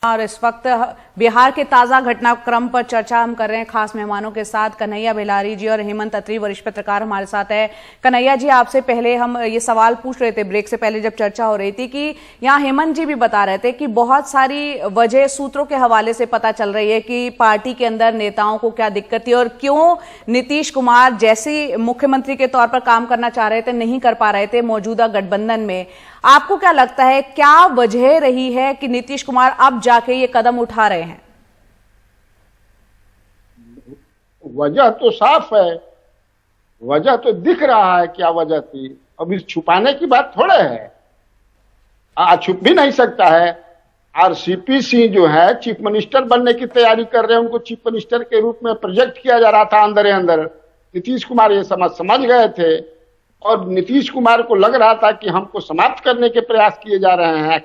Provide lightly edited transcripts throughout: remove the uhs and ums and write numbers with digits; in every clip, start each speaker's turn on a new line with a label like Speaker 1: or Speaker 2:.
Speaker 1: और इस वक्त बिहार के ताजा घटनाक्रम पर चर्चा हम कर रहे हैं खास मेहमानों के साथ। कन्हैया बेलारी जी और हेमंत अत्री वरिष्ठ पत्रकार हमारे साथ है। कन्हैया जी, आपसे पहले हम ये सवाल पूछ रहे थे ब्रेक से पहले जब चर्चा हो रही थी कि यहाँ हेमंत जी भी बता रहे थे कि बहुत सारी वजह सूत्रों के हवाले से पता चल रही है कि पार्टी के अंदर नेताओं को क्या दिक्कत थी और क्यों नीतीश कुमार जैसे मुख्यमंत्री के तौर पर काम करना चाह रहे थे नहीं कर पा रहे थे मौजूदा गठबंधन में। आपको क्या लगता है, क्या वजह रही है कि नीतीश कुमार अब जाके ये कदम उठा रहे हैं?
Speaker 2: वजह तो साफ है, वजह तो दिख रहा है क्या वजह थी। अब इस छुपाने की बात थोड़े है, छुप भी नहीं सकता है। आरसीपी सिंह जो है चीफ मिनिस्टर बनने की तैयारी कर रहे हैं, उनको चीफ मिनिस्टर के रूप में प्रोजेक्ट किया जा रहा था अंदर अंदर। नीतीश कुमार ये समझ गए थे और नीतीश कुमार को लग रहा था कि हमको समाप्त करने के प्रयास किए जा रहे हैं।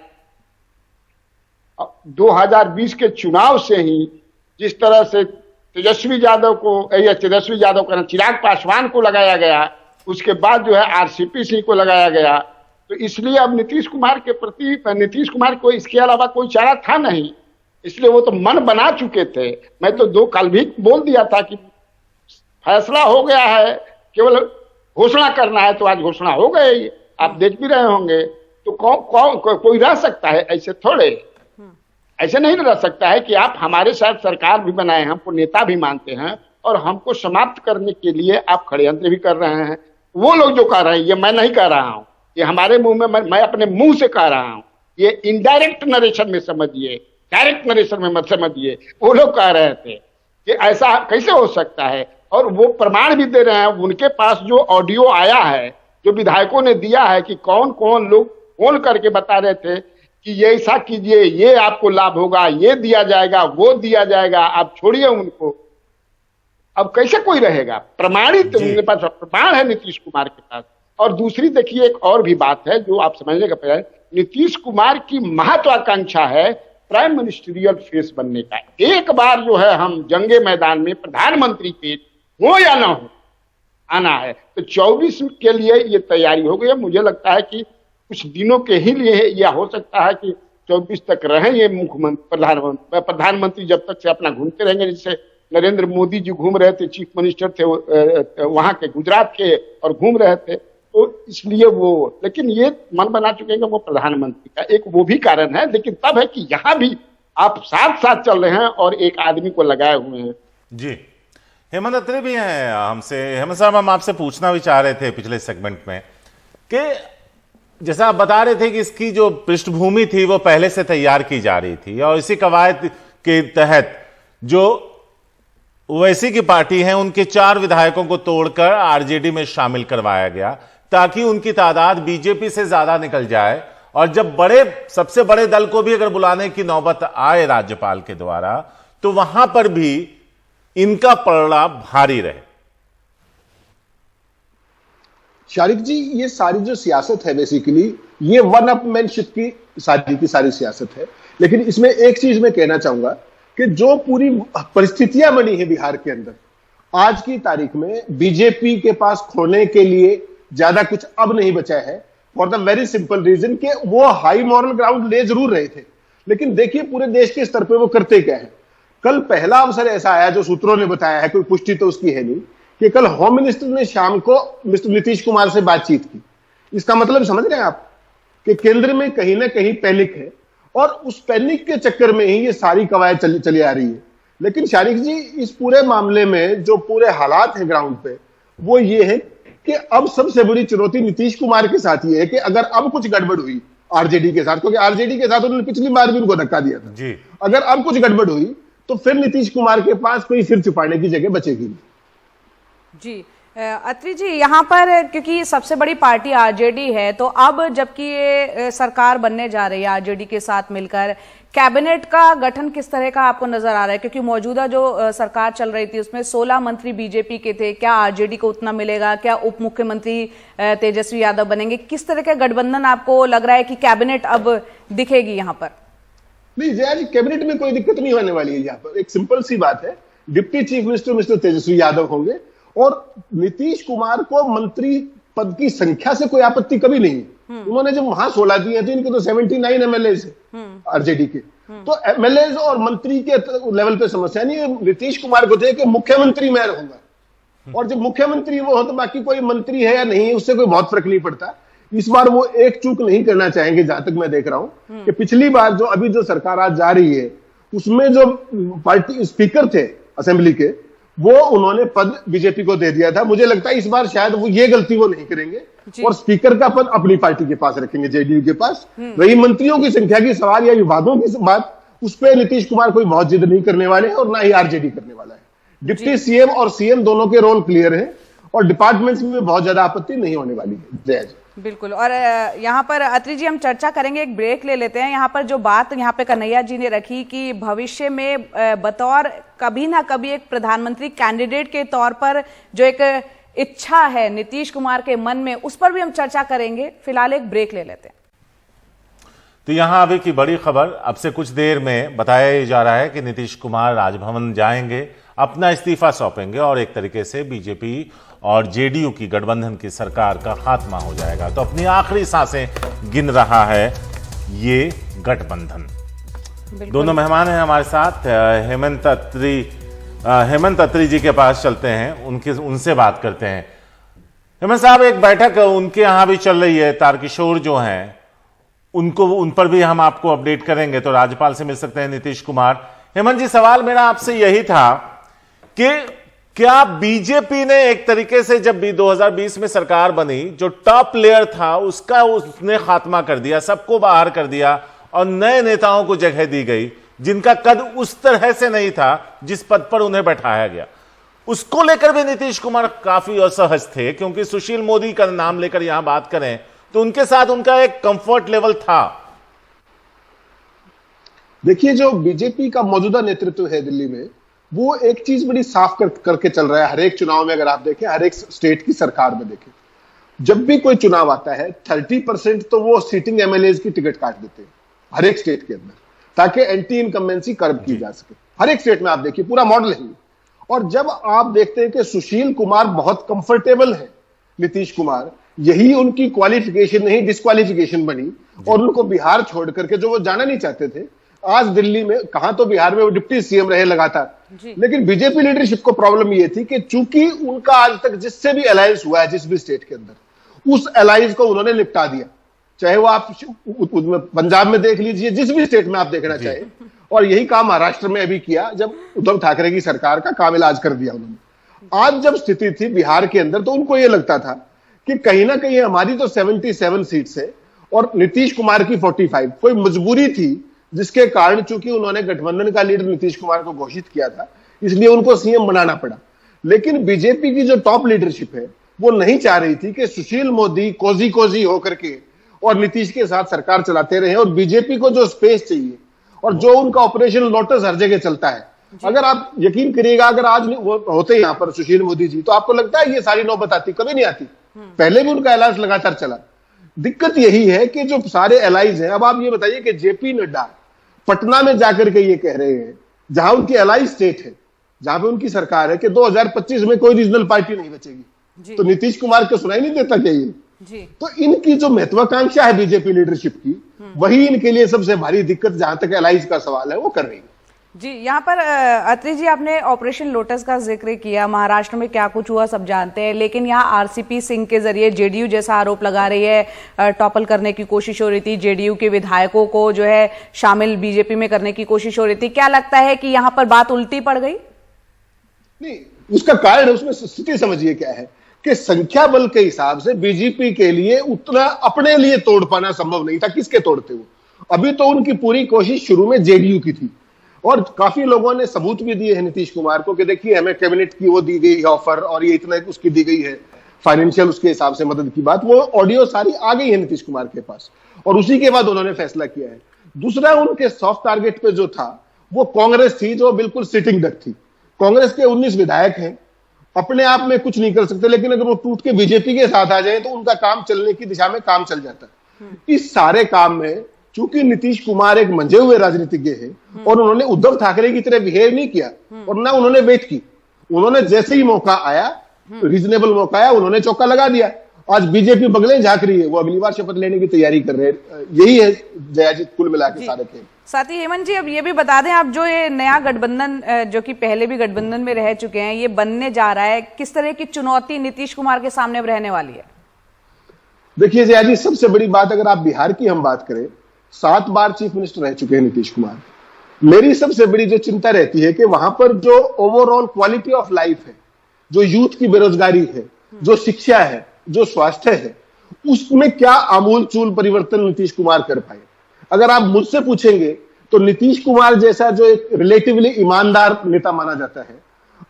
Speaker 2: 2020 के चुनाव से ही जिस तरह से तेजस्वी यादव का चिराग पासवान को लगाया गया, उसके बाद जो है आरसीपी सिंह को लगाया गया, तो इसलिए अब नीतीश कुमार के प्रति नीतीश कुमार को इसके अलावा कोई चारा था नहीं, इसलिए वो तो मन बना चुके थे। मैं तो कल भी बोल दिया था कि फैसला हो गया है, केवल घोषणा करना है, तो आज घोषणा हो गई, आप देख भी रहे होंगे। तो कोई रह सकता है ऐसे थोड़े, ऐसे नहीं रह सकता है कि आप हमारे साथ सरकार भी बनाए, हमको नेता भी मानते हैं और हमको समाप्त करने के लिए आप षड्यंत्र भी कर रहे हैं। वो लोग जो कह रहे हैं, ये मैं नहीं कह रहा हूं, ये हमारे मुंह में, मैं अपने मुंह से कह रहा हूं, ये इनडायरेक्ट नरेशन में समझिए, डायरेक्ट नरेशन में मत समझिए। वो लोग कह रहे थे कि ऐसा कैसे हो सकता है और वो प्रमाण भी दे रहे हैं। उनके पास जो ऑडियो आया है, जो विधायकों ने दिया है कि कौन कौन लोग फोन करके बता रहे थे कि ये ऐसा कीजिए, ये आपको लाभ होगा, ये दिया जाएगा, वो दिया जाएगा, आप छोड़िए उनको। अब कैसे कोई रहेगा? प्रमाणित उनके पास प्रमाण है नीतीश कुमार के पास। और दूसरी देखिए, एक और भी बात है जो आप समझने का प्रयास, नीतीश कुमार की महत्वाकांक्षा है प्राइम मिनिस्टरियल फेस बनने का। एक बार जो है हम जंगे मैदान में प्रधानमंत्री के हो या ना हो आना है, तो 24 के लिए ये तैयारी हो गई है। मुझे लगता है कि कुछ दिनों के ही लिए, या हो सकता है कि 24 तक रहे ये मुख्यमंत्री प्रधानमंत्री, जब तक से अपना घूमते रहेंगे। जैसे नरेंद्र मोदी जी घूम रहे थे, चीफ मिनिस्टर थे वहां के, गुजरात के, और घूम रहे थे, तो इसलिए वो, लेकिन ये मन बना चुके हैं वो प्रधानमंत्री का। एक वो भी कारण है, लेकिन तब है कि यहाँ भी आप साथ साथ चल रहे हैं और एक आदमी को लगाए हुए हैं।
Speaker 3: जी, हेमंत अत्री भी हैं हमसे। हेमंत साहब, हम आपसे पूछना भी चाह रहे थे पिछले सेगमेंट में कि जैसा आप बता रहे थे कि इसकी जो पृष्ठभूमि थी वो पहले से तैयार की जा रही थी और इसी कवायद के तहत जो ओवैसी की पार्टी है उनके 4 विधायकों को तोड़कर आरजेडी में शामिल करवाया गया ताकि उनकी तादाद बीजेपी से ज्यादा निकल जाए और जब सबसे बड़े दल को भी अगर बुलाने की नौबत आए राज्यपाल के द्वारा, तो वहां पर भी इनका पलड़ा भारी रहे।
Speaker 4: शारिक जी, ये सारी जो सियासत है बेसिकली ये वन अपमैनशिप की सारी सियासत है। लेकिन इसमें एक चीज मैं कहना चाहूंगा कि जो पूरी परिस्थितियां बनी है बिहार के अंदर, आज की तारीख में बीजेपी के पास खोने के लिए ज्यादा कुछ अब नहीं बचा है, for the very simple reason कि वो हाई मॉरल ग्राउंड ले जरूर रहे थे, लेकिन देखिए पूरे देश के स्तर पर वो करते क्या है। कल पहला अवसर ऐसा आया, जो सूत्रों ने बताया है, कोई पुष्टि तो उसकी है नहीं, कि कल होम मिनिस्टर ने शाम को मिस्टर नीतीश कुमार से बातचीत की। इसका मतलब समझ रहे हैं आप कि केंद्र में कहीं ना कहीं पैनिक है और उस पैनिक के चक्कर में ही ये सारी कवायद चली आ रही है। लेकिन शारिक जी, इस पूरे मामले में जो पूरे हालात है ग्राउंड पे, वो ये है कि अब सबसे बड़ी चुनौती नीतीश कुमार के साथ ये है कि अगर अब कुछ गड़बड़ हुई आरजेडी के साथ, क्योंकि आरजेडी के साथ उन्होंने पिछली बार भी उनको धक्का दिया था जी, अगर अब कुछ गड़बड़ हुई तो फिर नीतीश कुमार के पास कोई सिर छुपाने की जगह बचेगी नहीं।
Speaker 1: जी अत्री जी, यहाँ पर क्योंकि सबसे बड़ी पार्टी आरजेडी है, तो अब जबकि ये सरकार बनने जा रही है आरजेडी के साथ मिलकर, कैबिनेट का गठन किस तरह का आपको नजर आ रहा है? क्योंकि मौजूदा जो सरकार चल रही थी उसमें 16 मंत्री बीजेपी के थे, क्या आरजेडी को उतना मिलेगा? क्या उप मुख्यमंत्री तेजस्वी यादव बनेंगे? किस तरह का गठबंधन आपको लग रहा है कि कैबिनेट अब दिखेगी यहाँ पर?
Speaker 4: नहीं जया जी, कैबिनेट में कोई दिक्कत नहीं होने वाली है। यहाँ पर एक सिंपल सी बात है, deputy chief minister mister Tejashwi Yadav होंगे और नीतीश कुमार को मंत्री पद की संख्या से कोई आपत्ति कभी नहीं। उन्होंने जब वहां 16 दिए थे, इनके तो 79 एमएलए है आरजेडी के। तो एमएलए और मंत्री के लेवल पे समस्या नहीं है। नीतीश कुमार को थे कि मुख्यमंत्री मैं रहूंगा, और जब मुख्यमंत्री वो हो तो बाकी कोई मंत्री है या नहीं है उससे कोई बहुत फर्क नहीं पड़ता। इस बार वो एक चूक नहीं करना चाहेंगे, जहां तक मैं देख रहा हूं कि पिछली बार जो अभी जो सरकार आज जा रही है उसमें जो पार्टी स्पीकर थे असेंबली के, वो उन्होंने पद बीजेपी को दे दिया था। मुझे लगता है इस बार शायद वो ये गलती वो नहीं करेंगे और स्पीकर का पद अपनी पार्टी के पास रखेंगे, जेडीयू के पास। रही मंत्रियों की संख्या की सवाल या विवादों की बात, उस पर नीतीश कुमार कोई बहुत जिद नहीं करने वाले हैं और ना ही आरजेडी करने वाला है। डिप्टी सीएम और सीएम दोनों के रोल क्लियर है और डिपार्टमेंट्स में बहुत ज्यादा आपत्ति नहीं होने वाली है। जय जी।
Speaker 1: बिल्कुल। और यहाँ पर अत्रि जी हम चर्चा करेंगे, एक ब्रेक ले लेते हैं। यहाँ पर जो बात यहाँ पे कन्हैया जी ने रखी कि भविष्य में बतौर कभी ना कभी एक प्रधानमंत्री कैंडिडेट के तौर पर जो एक इच्छा है नीतीश कुमार के मन में, उस पर भी हम चर्चा करेंगे। फिलहाल एक ब्रेक ले लेते हैं।
Speaker 3: तो यहां अभी की बड़ी खबर, अब से कुछ देर में बताया जा रहा है कि नीतीश कुमार राजभवन जाएंगे, अपना इस्तीफा सौंपेंगे और एक तरीके से बीजेपी और जेडीयू की गठबंधन की सरकार का खात्मा हो जाएगा। तो अपनी आखिरी सांसें गिन रहा है ये गठबंधन। दोनों मेहमान हैं हमारे साथ। हेमंत अत्री जी के पास चलते हैं, उनसे बात करते हैं। हेमंत साहब, एक बैठक उनके यहां भी चल रही है, तारकिशोर जो हैं उन पर भी हम आपको अपडेट करेंगे। तो राज्यपाल से मिल सकते हैं नीतीश कुमार। हेमंत जी, सवाल मेरा आपसे यही था कि क्या बीजेपी ने एक तरीके से जब भी 2020 में सरकार बनी, जो टॉप लेयर था उसने खात्मा कर दिया, सबको बाहर कर दिया और नए नेताओं को जगह दी गई जिनका कद उस तरह से नहीं था जिस पद पर उन्हें बैठाया गया। उसको लेकर भी नीतीश कुमार काफी असहज थे, क्योंकि सुशील मोदी का नाम लेकर यहां बात करें तो उनके साथ उनका एक कंफर्ट लेवल था।
Speaker 4: देखिए, जो बीजेपी का मौजूदा नेतृत्व है दिल्ली में, वो एक चीज बड़ी साफ करके चल रहा है। हर एक चुनाव में अगर आप देखें, हर एक स्टेट की सरकार में देखें, जब भी कोई चुनाव आता है 30% तो वो सीटिंग एमएलए की टिकट काट देते हैं हर एक स्टेट के अंदर, ताकि एंटी इनकम्बेंसी कर्व की जा सके। हर एक स्टेट में आप देखिए, पूरा मॉडल है। और जब आप देखते हैं कि सुशील कुमार बहुत कंफर्टेबल है नीतीश कुमार, यही उनकी क्वालिफिकेशन नहीं डिस्क्वालिफिकेशन बनी और उनको बिहार छोड़ करके, जो वो जाना नहीं चाहते थे, आज दिल्ली में, कहां तो बिहार में वो डिप्टी सीएम रहे लगातार। लेकिन बीजेपी लीडरशिप को प्रॉब्लम ये थी कि चूंकि उनका आज तक जिससे भी अलायंस हुआ है जिस भी स्टेट के अंदर, उस अलायंस को उन्होंने निपटा दिया। चाहे वो आप पंजाब में देख लीजिए, जिस भी स्टेट में आप देखना चाहे। और यही काम महाराष्ट्र में अभी किया, जब उद्धव ठाकरे की सरकार का काम इलाज कर दिया उन्होंने। आज जब स्थिति थी बिहार के अंदर, तो उनको यह लगता था कि कहीं ना कहीं हमारी तो 77 सीट्स है और नीतीश कुमार की 45, कोई मजबूरी थी जिसके कारण, चूंकि उन्होंने गठबंधन का लीडर नीतीश कुमार को घोषित किया था, इसलिए उनको सीएम बनाना पड़ा। लेकिन बीजेपी की जो टॉप लीडरशिप है वो नहीं चाह रही थी कि सुशील मोदी कोजी होकर के और नीतीश के साथ सरकार चलाते रहे। और बीजेपी को जो स्पेस चाहिए और जो उनका ऑपरेशन लोटस हर जगह चलता है, अगर आप यकीन करिएगा, अगर आज वो होते यहां पर सुशील मोदी जी, तो आपको लगता है ये सारी नौबत आती? कभी नहीं आती। पहले भी उनका अलायंस लगातार चला। दिक्कत यही है कि जो सारे अलाइज हैं, अब आप ये बताइए कि जेपी नड्डा पटना में जाकर के ये कह रहे हैं, जहां उनकी अलाइज स्टेट है, जहां पे उनकी सरकार है, कि 2025 में कोई रीजनल पार्टी नहीं बचेगी। तो नीतीश कुमार को सुनाई नहीं देता क्या ये? तो इनकी जो महत्वाकांक्षा है बीजेपी लीडरशिप की, वही इनके लिए सबसे भारी दिक्कत, जहां तक अलाइज का सवाल है, वो कर रही है।
Speaker 1: जी, यहाँ पर अत्रि जी, आपने ऑपरेशन लोटस का जिक्र किया। महाराष्ट्र में क्या कुछ हुआ सब जानते हैं, लेकिन यहाँ आरसीपी सिंह के जरिए जेडीयू जैसा आरोप लगा रही है, टॉपल करने की कोशिश हो रही थी, जेडीयू के विधायकों को जो है शामिल बीजेपी में करने की कोशिश हो रही थी। क्या लगता है कि यहाँ पर बात उल्टी पड़ गई?
Speaker 4: नहीं, उसका कारण, उसमें स्थिति समझिए क्या है कि संख्या बल के हिसाब से बीजेपी के लिए उतना अपने लिए तोड़ पाना संभव नहीं था। किसके तोड़ते वो? अभी तो उनकी पूरी कोशिश शुरू में जेडीयू की थी और काफी लोगों ने सबूत भी दिए हैं नीतीश कुमार को कि देखिए, हमें कैबिनेट की वो दी गई है ऑफर और ये इतना उसकी दी गई है फाइनेंशियल, उसके हिसाब से मदद की बात, वो ऑडियो सारी आ गई है नीतीश कुमार के पास और उसी के बाद उन्होंने फैसला किया है। दूसरा, उनके सॉफ्ट टारगेट पे जो था वो कांग्रेस थी, जो बिल्कुल सिटिंग डक थी। कांग्रेस के 19 विधायक हैं, अपने आप में कुछ नहीं कर सकते, लेकिन अगर वो टूट के बीजेपी के साथ आ जाए तो उनका काम चलने की दिशा में काम चल जाता है। इस सारे काम में चूंकि नीतीश कुमार एक मंजे हुए राजनीतिज्ञ है और उन्होंने उद्धव ठाकरे की तरह बिहेव नहीं किया और ना उन्होंने वेट की, उन्होंने जैसे ही मौका आया, रीजनेबल मौका आया, उन्होंने चौका लगा दिया। आज बीजेपी बगले झांक रही है, वो अगली बार शपथ लेने की तैयारी कर रहे हैं। यही है जयाजीत, कुल मिला के सारे खेल।
Speaker 1: साथ ही हेमंत जी अब ये भी बता दें, आप जो ये नया गठबंधन जो कि पहले भी गठबंधन में रह चुके हैं, ये बनने जा रहा है, किस तरह की चुनौती नीतीश कुमार के सामने अब रहने वाली है?
Speaker 4: देखिए जया जी, सबसे बड़ी बात अगर आप बिहार की हम बात करें, 7 बार चीफ मिनिस्टर रह चुके हैं नीतीश कुमार। मेरी सबसे बड़ी जो चिंता रहती है कि वहां पर जो ओवरऑल क्वालिटी ऑफ लाइफ है, जो यूथ की बेरोजगारी है, जो शिक्षा है, जो स्वास्थ्य है, उसमें क्या आमूल चूल परिवर्तन नीतीश कुमार कर पाए। अगर आप मुझसे पूछेंगे तो नीतीश कुमार जैसा जो एक रिलेटिवली ईमानदार नेता माना जाता है,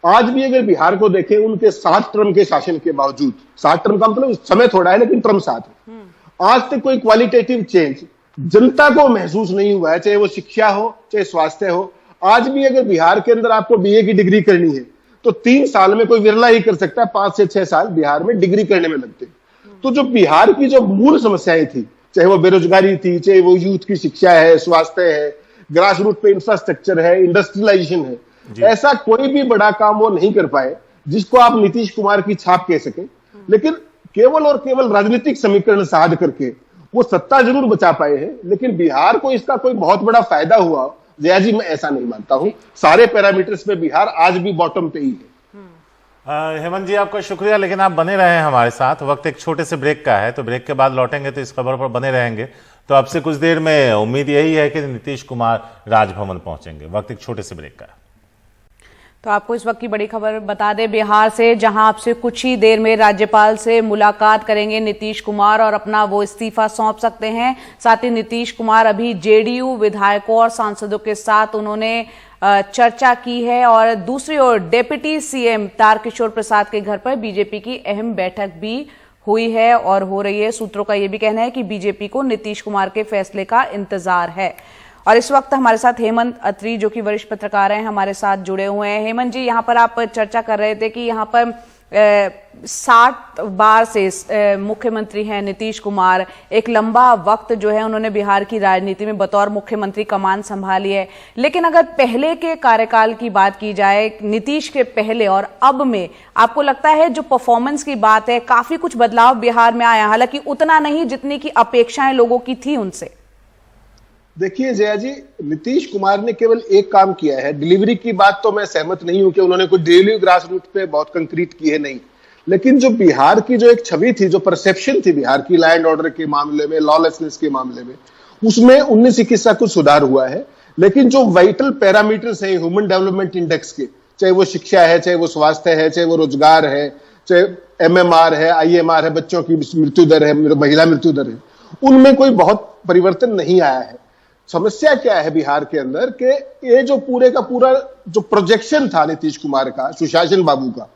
Speaker 4: आज भी अगर बिहार को देखें, उनके 7 टर्म के शासन के बावजूद, 7 टर्म का मतलब समय थोड़ा है लेकिन टर्म 7 है, आज तक कोई क्वालिटेटिव चेंज जनता को महसूस नहीं हुआ है, चाहे वो शिक्षा हो, चाहे स्वास्थ्य हो। आज भी अगर बिहार के अंदर आपको बीए की डिग्री करनी है तो 3 साल में कोई विरला ही कर सकता है, 5 से 6 साल बिहार में डिग्री करने में लगते। तो जो बिहार की जो मूल समस्याएं थी, चाहे वो बेरोजगारी थी, चाहे वो यूथ की शिक्षा है, स्वास्थ्य है, ग्रास रूट पे इंफ्रास्ट्रक्चर है, इंडस्ट्रियलाइजेशन है, ऐसा कोई भी बड़ा काम वो नहीं कर पाए जिसको आप नीतीश कुमार की छाप कह सके। लेकिन केवल और केवल राजनीतिक समीकरण साध करके वो सत्ता जरूर बचा पाए हैं, लेकिन बिहार को इसका कोई बहुत बड़ा फायदा हुआ, जया जी, मैं ऐसा नहीं मानता हूं। सारे पैरामीटर्स पे बिहार आज भी बॉटम पे ही है।
Speaker 3: हेमंत जी, आपका शुक्रिया, लेकिन आप बने रहे हैं हमारे साथ। वक्त एक छोटे से ब्रेक का है, तो ब्रेक के बाद लौटेंगे तो इस खबर पर बने रहेंगे। तो अब से कुछ देर में उम्मीद यही है कि नीतीश कुमार राजभवन पहुंचेंगे। वक्त एक छोटे से ब्रेक का है।
Speaker 1: तो आपको इस वक्त की बड़ी खबर बता दें बिहार से, जहां आपसे कुछ ही देर में राज्यपाल से मुलाकात करेंगे नीतीश कुमार और अपना वो इस्तीफा सौंप सकते हैं। साथ ही नीतीश कुमार अभी जेडीयू विधायकों और सांसदों के साथ उन्होंने चर्चा की है और दूसरी ओर डिप्टी सीएम तारकिशोर प्रसाद के घर पर बीजेपी की अहम बैठक भी हुई है और हो रही है। सूत्रों का यह भी कहना है कि बीजेपी को नीतीश कुमार के फैसले का इंतजार है। और इस वक्त हमारे साथ हेमंत अत्री जो कि वरिष्ठ पत्रकार हैं, हमारे साथ जुड़े हुए हैं। हेमंत जी, यहाँ पर आप चर्चा कर रहे थे कि यहाँ पर 60 बार से मुख्यमंत्री हैं नीतीश कुमार। एक लंबा वक्त जो है उन्होंने बिहार की राजनीति में बतौर मुख्यमंत्री कमान संभाली है। लेकिन अगर पहले के कार्यकाल की बात की जाए, नीतीश के पहले और अब में, आपको लगता है जो परफॉर्मेंस की बात है, काफी कुछ बदलाव बिहार में आया, हालांकि उतना नहीं जितनी की अपेक्षाएं लोगों की थी उनसे?
Speaker 4: देखिए जया जी, नीतीश कुमार ने केवल एक काम किया है। डिलीवरी की बात तो मैं सहमत नहीं हूं कि उन्होंने कोई डिलीवरी ग्रास रूट पे बहुत कंक्रीट की है, नहीं। लेकिन जो बिहार की जो एक छवि थी, जो परसेप्शन थी बिहार की लॉ एंड ऑर्डर के मामले में, लॉलेसनेस के मामले में, उसमें 19-21 का कुछ सुधार हुआ है। लेकिन जो वाइटल पैरामीटर्स है ह्यूमन डेवलपमेंट इंडेक्स के, चाहे वो शिक्षा है, चाहे वो स्वास्थ्य है, चाहे वो रोजगार है, चाहे एमएमआर है, आईएमआर है, बच्चों की मृत्यु दर है, महिला मृत्यु दर है, उनमें कोई बहुत परिवर्तन नहीं आया है। समस्या क्या है बिहार के अंदर कि ये जो पूरे का पूरा जो प्रोजेक्शन था नीतीश कुमार का, सुशासन बाबू का,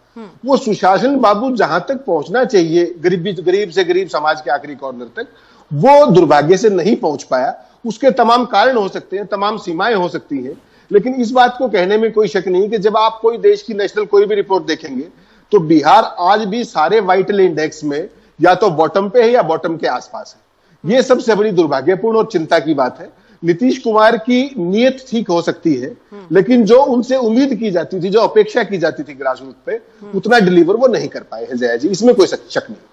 Speaker 4: वो सुशासन बाबू जहां तक पहुंचना चाहिए गरीब से गरीब समाज के आखिरी कॉर्नर तक, वो दुर्भाग्य से नहीं पहुंच पाया। उसके तमाम कारण हो सकते हैं, तमाम सीमाएं हो सकती हैं, लेकिन इस बात को कहने में कोई शक नहीं कि जब आप कोई देश की नेशनल कोई भी रिपोर्ट देखेंगे तो बिहार आज भी सारे वाइटल इंडेक्स में या तो बॉटम पे है या बॉटम के आसपास है। ये सबसे बड़ी दुर्भाग्यपूर्ण और चिंता की बात है। नीतीश कुमार की नीयत ठीक हो सकती है, लेकिन जो उनसे उम्मीद की जाती थी, जो अपेक्षा की जाती थी ग्रास रूट पे, उतना डिलीवर वो नहीं कर पाए हैं जया जी, इसमें कोई शक नहीं।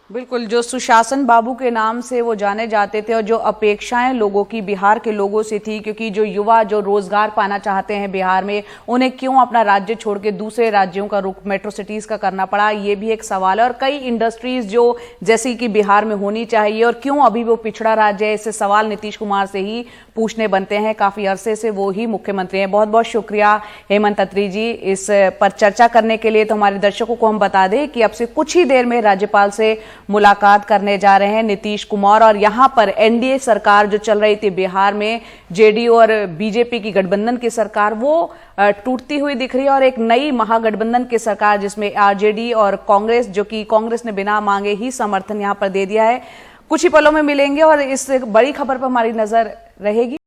Speaker 1: बिल्कुल, जो सुशासन बाबू के नाम से वो जाने जाते थे और जो अपेक्षाएं लोगों की बिहार के लोगों से थी, क्योंकि जो युवा जो रोजगार पाना चाहते हैं बिहार में, उन्हें क्यों अपना राज्य छोड़ के दूसरे राज्यों का रुख मेट्रो सिटीज का करना पड़ा, ये भी एक सवाल है। और कई इंडस्ट्रीज जो जैसी कि बिहार में होनी चाहिए और क्यों अभी वो पिछड़ा राज्य है, इससे सवाल नीतीश कुमार से ही पूछने बनते हैं। काफी अरसे से वो ही मुख्यमंत्री हैं। बहुत बहुत शुक्रिया हेमंत अत्री जी इस पर चर्चा करने के लिए। तो हमारे दर्शकों को हम बता दें कि अब से कुछ ही देर में राज्यपाल से मुलाकात करने जा रहे हैं नीतीश कुमार। और यहां पर एनडीए सरकार जो चल रही थी बिहार में, जेडीयू और बीजेपी की गठबंधन की सरकार, वो टूटती हुई दिख रही है और एक नई महागठबंधन की सरकार जिसमें आरजेडी और कांग्रेस, जो कि कांग्रेस ने बिना मांगे ही समर्थन यहां पर दे दिया है, कुछ ही पलों में मिलेंगे और इस बड़ी खबर पर हमारी नजर रहेगी।